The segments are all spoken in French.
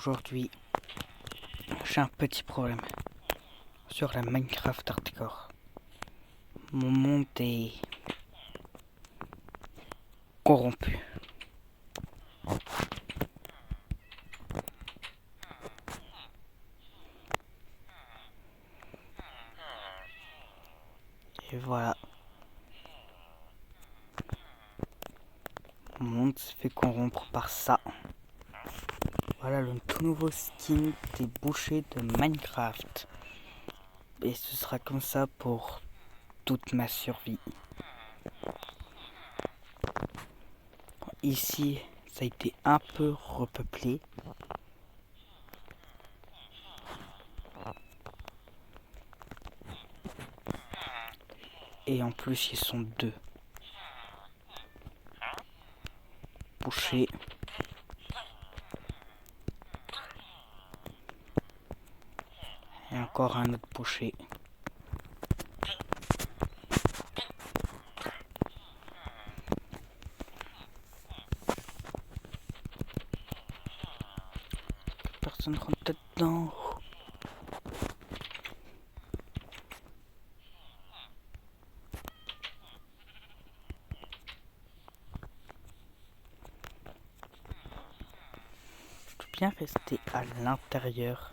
Aujourd'hui, j'ai un petit problème sur la Minecraft Hardcore. Mon monde est corrompu. Et voilà. Mon monde se fait corrompre par ça. Voilà le tout nouveau skin des bouchers de Minecraft. Et ce sera comme ça pour toute ma survie. Ici, ça a été un peu repeuplé. Et en plus, ils sont deux. Bouchers. Et encore un autre boucher. Personne rentre dedans. Je dois bien rester à l'intérieur.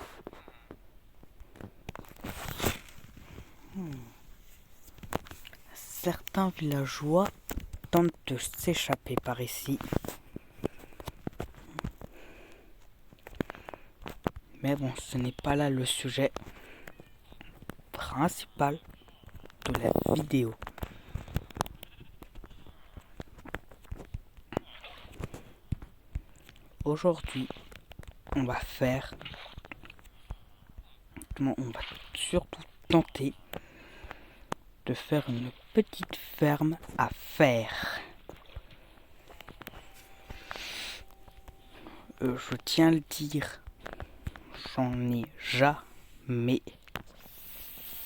Certains villageois tentent de s'échapper par ici. Mais bon, ce n'est pas là le sujet principal de la vidéo. Aujourd'hui, on va surtout tenter de faire une petite ferme à fer. Je tiens à le dire, j'en ai jamais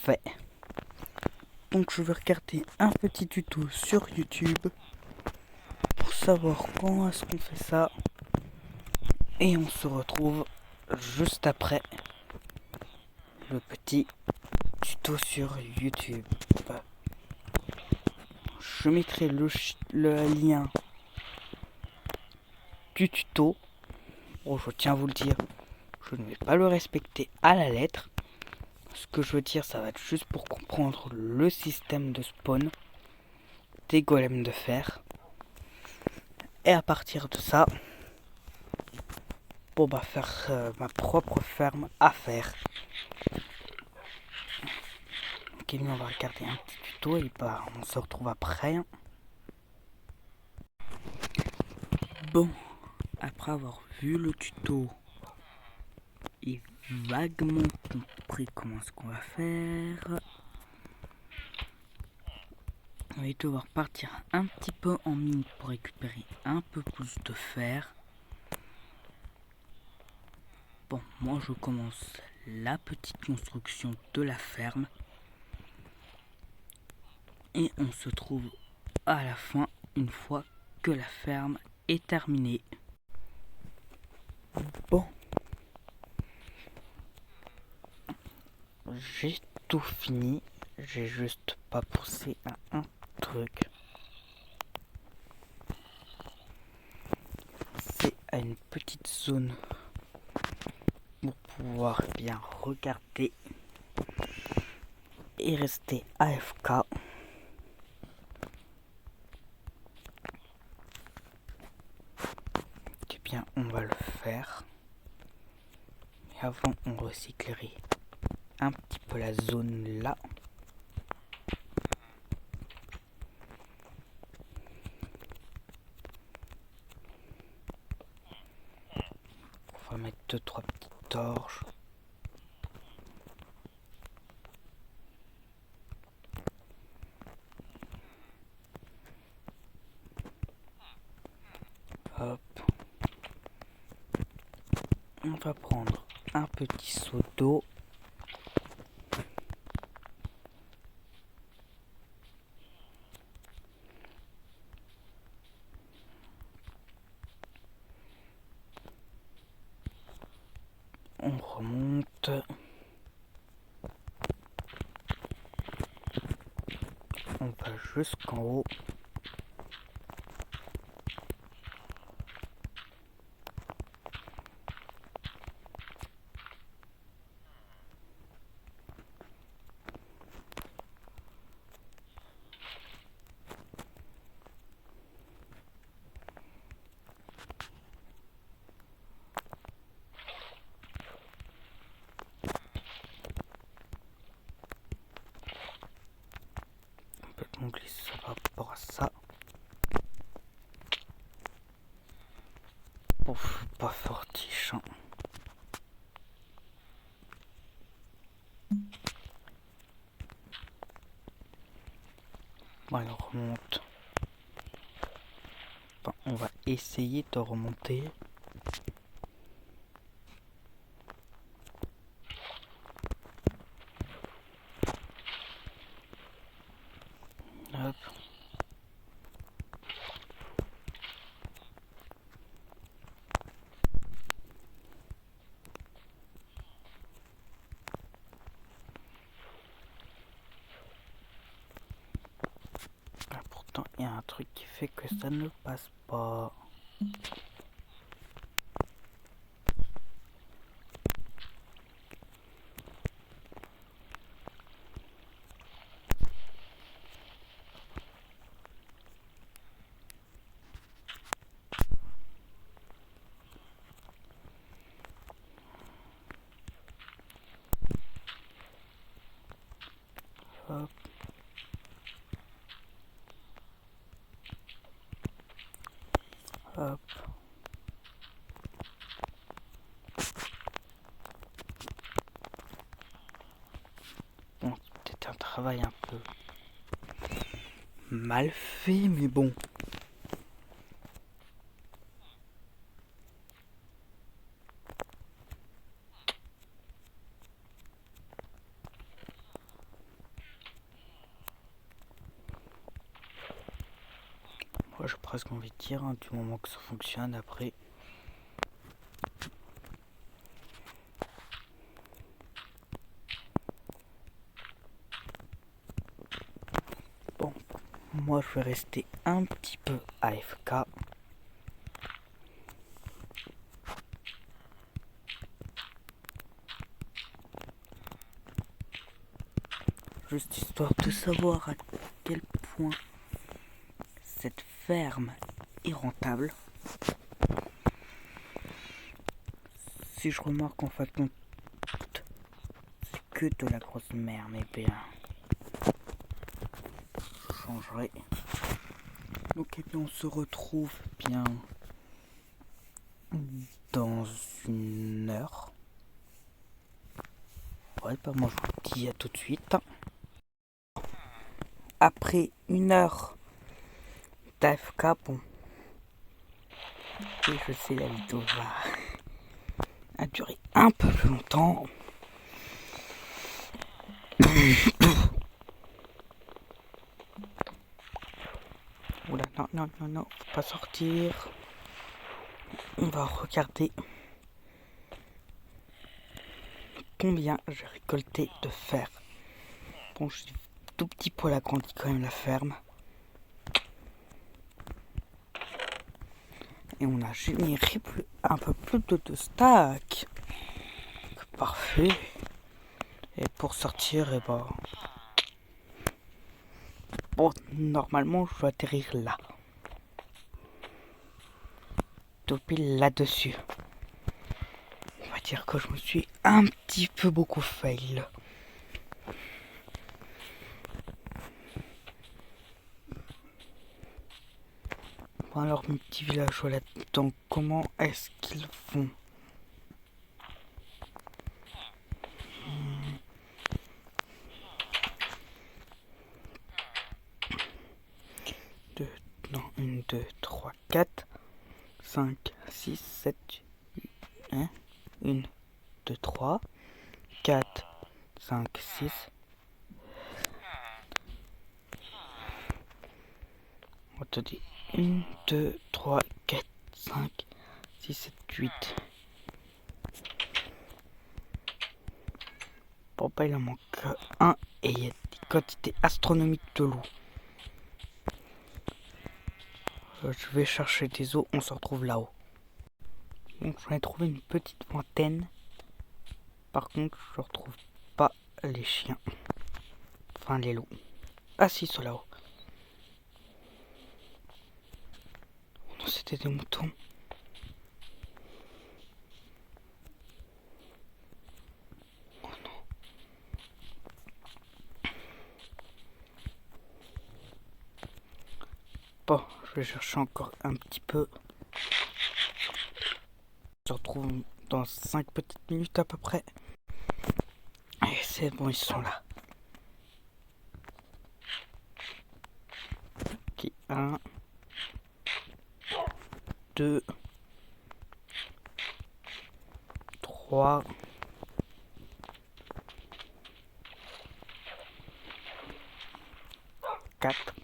fait. Donc je vais regarder un petit tuto sur YouTube pour savoir comment est-ce qu'on fait ça. Et on se retrouve juste après le petit tuto sur YouTube. Je mettrai le lien du tuto. Oh, je tiens à vous le dire, je ne vais pas le respecter à la lettre. Ce que je veux dire, ça va être juste pour comprendre le système de spawn des golems de fer. Et à partir de ça, pour faire ma propre ferme à fer. Ok, mais on va regarder un petit tuto et on se retrouve après. Bon, après avoir vu le tuto et vaguement compris comment est-ce qu'on va faire, on va devoir partir un petit peu en mine pour récupérer un peu plus de fer. Bon, moi je commence la petite construction de la ferme. Et on se trouve à la fin, une fois que la ferme est terminée. Bon. J'ai tout fini. J'ai juste pas pensé à un truc. C'est à une petite zone pour pouvoir bien regarder et rester AFK. Eh bien, on va le faire. Mais avant, on recyclerait un petit peu la zone là. On va mettre 2-3 petites torches. Hop. On va prendre un petit seau d'eau. remonte. On va jusqu'en haut. On glisse par rapport à ça. Ouf, pas fortiche. Hein. Bon, on remonte. Enfin, on va essayer de remonter. Hop. Ah, pourtant, il y a un truc qui fait que ça ne passe pas. Hop. Hop. Bon, c'était un travail un peu mal fait, mais bon. Moi, j'ai presque envie de dire, hein, du moment que ça fonctionne, après. Bon, moi, je vais rester un petit peu AFK. Juste histoire de savoir à quel point cette ferme est rentable. Si je remarque en fait non, c'est que de la grosse merde, mais bien je changerai. Donc et bien on se retrouve bien dans une heure. Ouais, bah moi je vous dis à tout de suite. Après une heure d'AFK, bon, et je sais la vidéo va durer un peu plus longtemps. Oula, non, faut pas sortir. On va regarder combien j'ai récolté de fer. Bon, j'ai tout petit poil agrandi quand même la ferme. Et on a généré un peu plus de 2 stacks. Parfait. Et pour sortir, et bah... Bon, normalement, je dois atterrir là. Tout pile là-dessus. On va dire que je me suis un petit peu beaucoup fail. Bon, alors, mes petits villageois là-dedans, comment est-ce qu'ils font? Non, 1, 2, 3, 4, 5, 6, 7, 8, 1, 2, 3, 4, 5, 6. On te dit 1, 2, 3, 4, 5, 6, 7, 8. Bon bah il en manque un et il y a des quantités astronomiques de loups. Je vais chercher des os, on se retrouve là-haut. Donc j'en ai trouvé une petite vingtaine. Par contre je retrouve pas les chiens. Enfin les loups. Ah si, ceux là-haut. Oh non, c'était des moutons. Oh non. Bon, je vais chercher encore un petit peu. On se retrouve dans 5 petites minutes à peu près. Et c'est bon, ils sont là. Ok, 1, 2, 3, 4.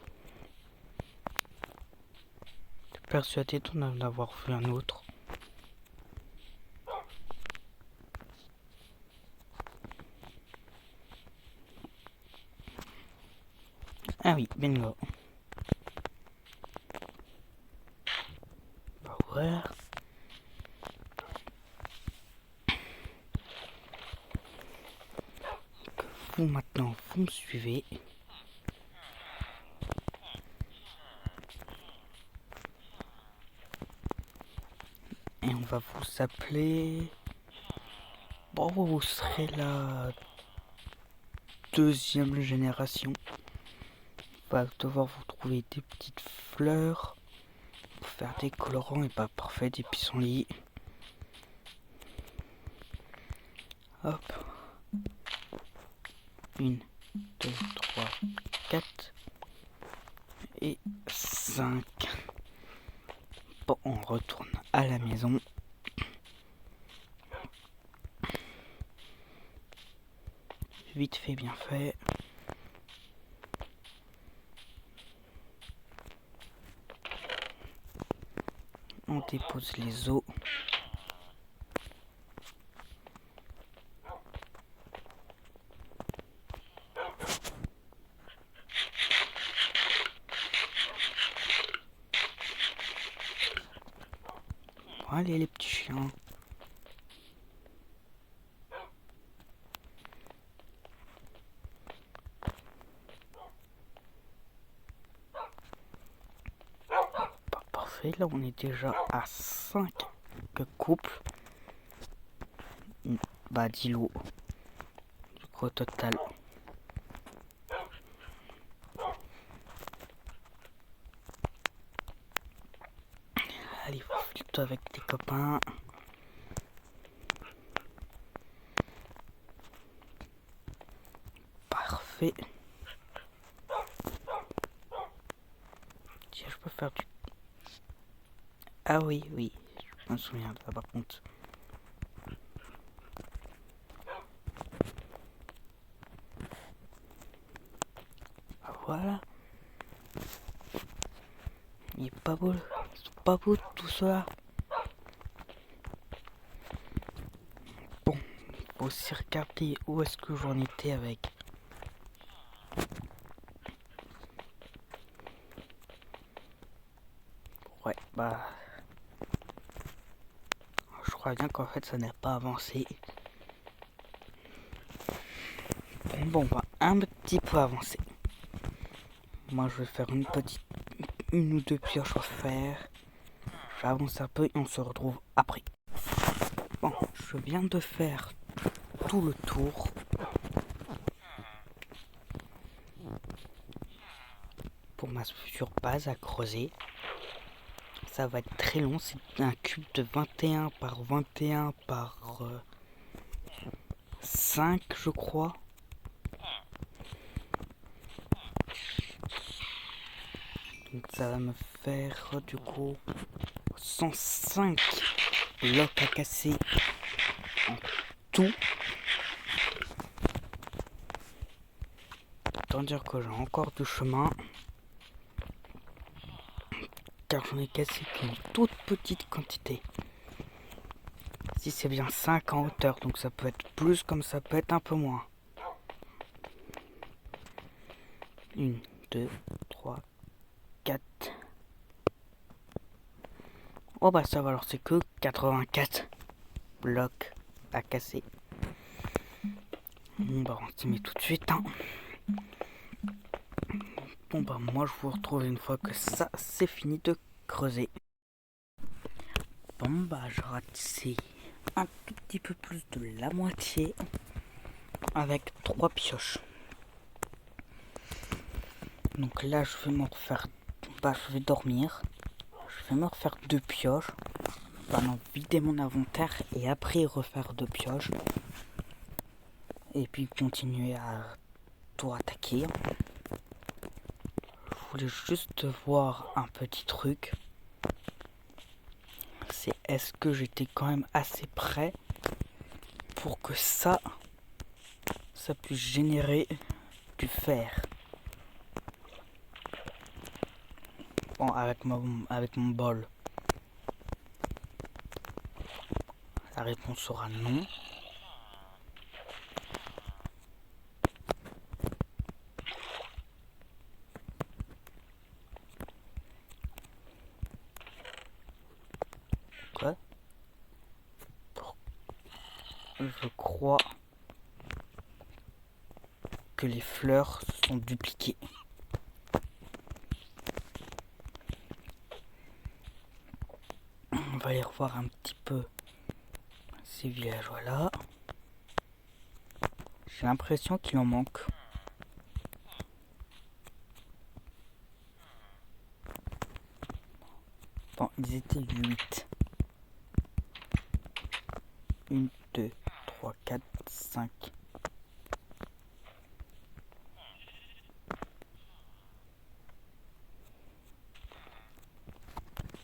Je suis persuadé d'en avoir vu un autre. Ah oui, bingo. On va voir. Vous maintenant, vous me suivez. Et on va vous appeler... Bon, vous serez la deuxième génération. On va devoir vous trouver des petites fleurs pour faire des colorants et pas parfait des pissenlits. Hop. 1, 2, 3, 4 et 5. Bon, on retourne à la maison. Vite fait, bien fait. On dépose les os. Allez les petits chiens. Parfait, là on est déjà à 5 couples. Bah 10 lots. Du coup au total. Allez, flûte avec tes copains. Parfait. Tiens, je peux faire du... Ah oui, oui. Je me souviens de ça par contre. Voilà. Il est pas beau. Ils sont pas beaux tout cela. Bon, faut aussi regarder où est-ce que j'en étais avec. Ouais, bah... Je crois bien qu'en fait ça n'a pas avancé. Bon, on va un petit peu avancer. Moi je vais faire une ou deux pioches à faire. J'avance un peu et on se retrouve après. Bon, je viens de faire tout le tour. Pour ma future base à creuser. Ça va être très long, c'est un cube de 21 par 21 par 5 je crois. Donc ça va me faire du coup 105 blocs à casser en tout. Autant dire que j'ai encore du chemin. Car j'en ai cassé qu'une toute petite quantité. Si c'est bien 5 en hauteur, donc ça peut être plus comme ça peut être un peu moins. 1, 2, 3, 4. Oh bah ça va, alors c'est que 84 blocs à casser. Bon bah on s'y met tout de suite hein. Bon bah moi je vous retrouve une fois que ça c'est fini de creuser. Bon bah je ratissé un tout petit peu plus de la moitié avec 3 pioches. Donc là je vais me refaire, bah je vais dormir. Je vais me refaire 2 pioches. Bah vider mon inventaire et après refaire 2 pioches. Et puis continuer à tout attaquer. Je voulais juste voir un petit truc. C'est est-ce que j'étais quand même assez près pour que ça puisse générer du fer. Bon, avec mon bol. La réponse sera non. Quoi? Je crois que les fleurs sont dupliquées. On va aller revoir un petit peu ces villageois là. J'ai l'impression qu'il en manque. Bon, ils étaient 8. 1, 2, 3, 4, 5.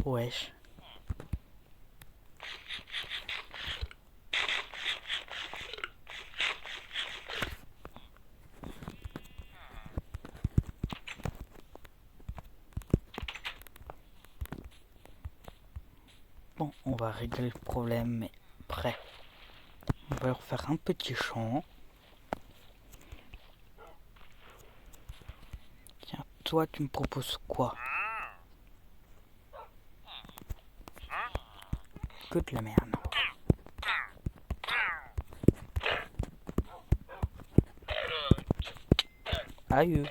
Wesh. Bon, on va régler le problème, mais après, on va leur faire un petit champ. Tiens, toi, tu me proposes quoi? Que de la merde. Aïe.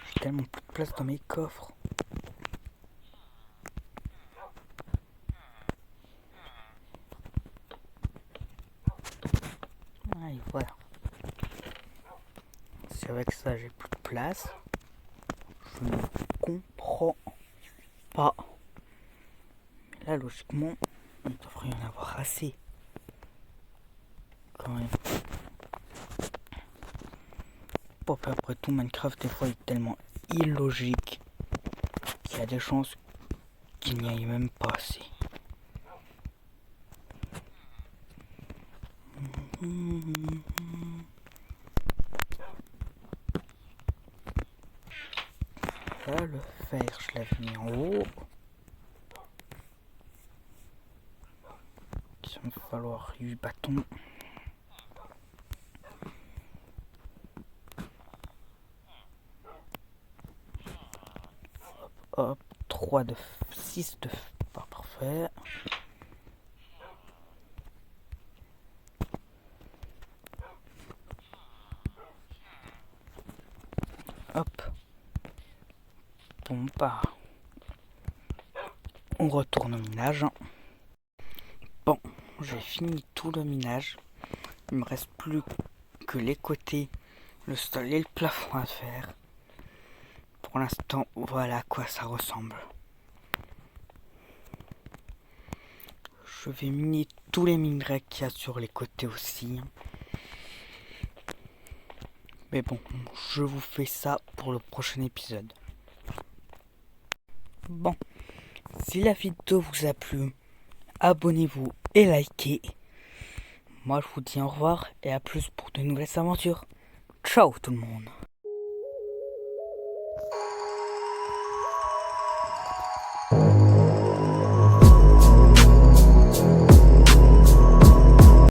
J'ai tellement plus de place dans mes coffres. Allez, voilà. Si avec ça j'ai plus de place, je ne comprends pas. Mais là, logiquement, on devrait y en avoir assez. Quand même. Bon, après tout, Minecraft, des fois, est tellement illogique qu'il y a des chances qu'il n'y aille même pas assez. Là, le fer, je l'avais mis en haut. Il va me falloir 8 bâtons. Hop, 3 de 6 de pas parfait. Hop. Bon bah. On retourne au minage. Bon, j'ai fini tout le minage. Il me reste plus que les côtés, le sol et le plafond à faire. Pour l'instant, voilà à quoi ça ressemble. Je vais miner tous les minerais qu'il y a sur les côtés aussi. Mais bon, je vous fais ça pour le prochain épisode. Bon, si la vidéo vous a plu, abonnez-vous et likez. Moi je vous dis au revoir et à plus pour de nouvelles aventures. Ciao tout le monde.